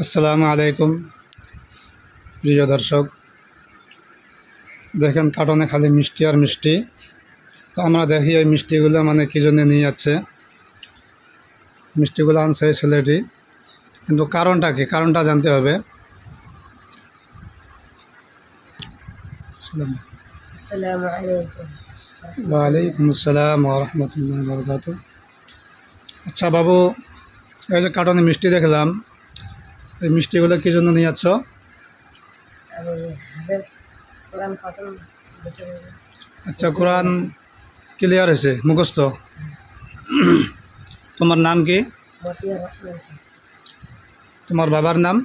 আসসালামু আলাইকুম প্রিয় দর্শক, দেখেন কার্টনে খালি মিষ্টি আর মিষ্টি। তো আমরা দেখি এই মিষ্টিগুলো মানে কী জন্য নিয়ে যাচ্ছে। মিষ্টিগুলো আনছে এই ছেলেটি, কিন্তু কারণটা কি, কারণটা জানতে হবে। আসসালামু আলাইকুম। ওয়ালাইকুম আসসালাম ওয়া রাহমাতুল্লাহি ওয়া বারাকাতুহু। আচ্ছা বাবু, এই যে কার্টনে মিষ্টি দেখলাম, এই মিষ্টিগুলো কী জন্য নিয়ে যাচ্ছ? আমি হাফেজ কোরআন খতম বসে আচ্ছা, কোরআন ক্লিয়ার হয়েছে, মুখস্থ। তোমার নাম কি? মতিয়ার রহমান শাহ, তোমার বাবার নাম?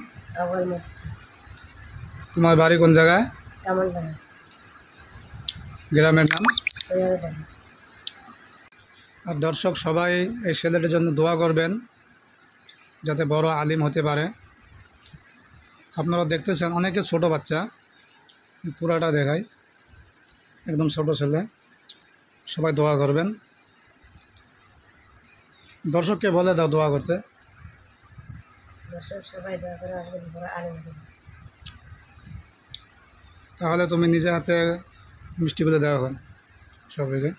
আওয়াল মসজিদ, তোমার বাড়ি কোন জায়গায়? কামালডাঙ্গা, গ্রামের নাম? কয়ারডাঙ্গা। আর দর্শক সবাই এই ছেলেটির জন্য দোয়া করবেন যাতে বড় আলিম হতে পারে। আপনারা দেখতেছেন অনেকে ছোট বাচ্চা, পুরাটা দেখায়, একদম ছোট ছেলে। সবাই দোয়া করবেন। দর্শককে বলে দাও দোয়া করতে। দর্শক সবাই দোয়া করে আমাদের বড় আলেম হতে পারে। তাহলে তুমি নিজে হাতে মিষ্টিগুলো দেওয়া এখন সবাইকে।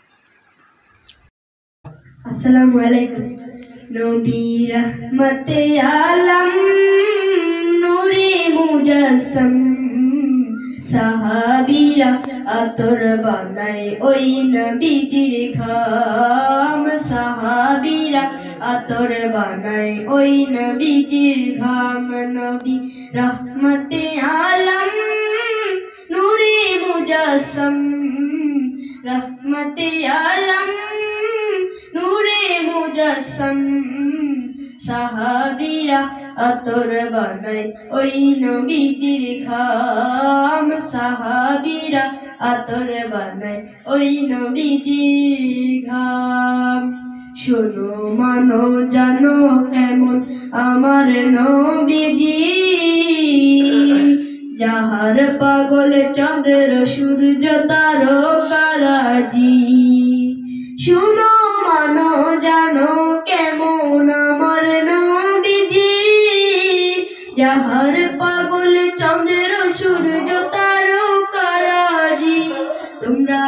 আসসালামু আলাইকুম। নবী রহমতে আলম নূরে মুজাসসাম, সাহাবীরা আতর বানায় ওই নবীজির ঘাম, সাহাবীরা আতর বানায় ওই নবীজির ঘাম। নবী রহমতে আলম নূরে মুজাসসাম, রহমতে আলম নূরে মুজাসসাম, সাহাবীরা আতর বানায় ওই নবীজির ঘাম, সাহাবীরা আতর বানায় ওই নবীজির ঘাম। শোনো মানো জানো কেমন আমার নবীজি, যাহার পাগল চন্দ্র সূর্য তারকারাজি। শুনো মানো জানো কেমন আমার নবীজি, যাহার পাগল চন্দ্র সূর্য তারকারাজি। তোমরা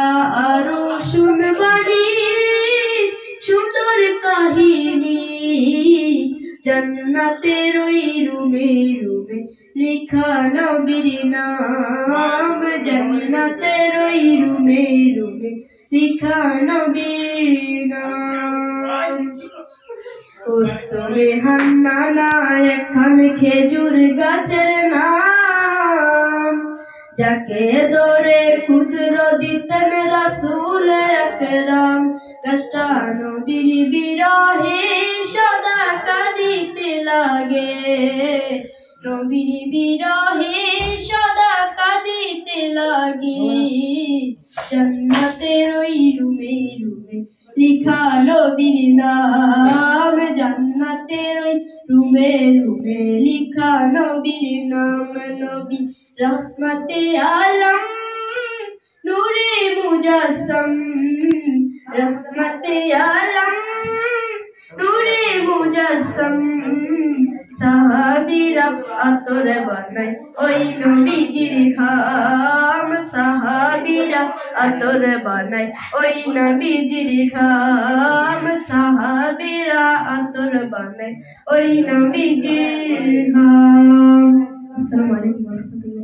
আরো শুনবানি সুন্দর কাহিনী, জান্নাতের ওই রুমে রুমে লেখা নবীর নাম, জান্নাতের ওই রুমে রুমে লেখা নবীর নাম। কস্তুরে হান্নানা একখান খেজুর গাছের নাম, যাকে ধরে ক্ষুদ্র দিতেন রাসূল আকরাম। গাছটা নবীর বিরহে সদা কাঁদিতে লাগে, নবীর বিরহে সদা কাঁদিতে লাগে। জান্নাতের ওই রুমে রুমে লেখা নবীর নাম, জান্নাতের ওই রুমে রুমে লেখা নবীর নাম। নবী রহমতে আলম নূরে মুজাসসাম, রহমতে আলম নূরে মুজাসসাম, সাহাবীরা আতর বানায় ওই নবীজির ঘাম, সাহাবীরা আতর বানায় ওই নবীজির ঘাম, সাহাবীরা আতর বানায় ওই নবীজির ঘাম। আসসালামু আলাইকুম ওয়া রাহমাতুল্লাহ।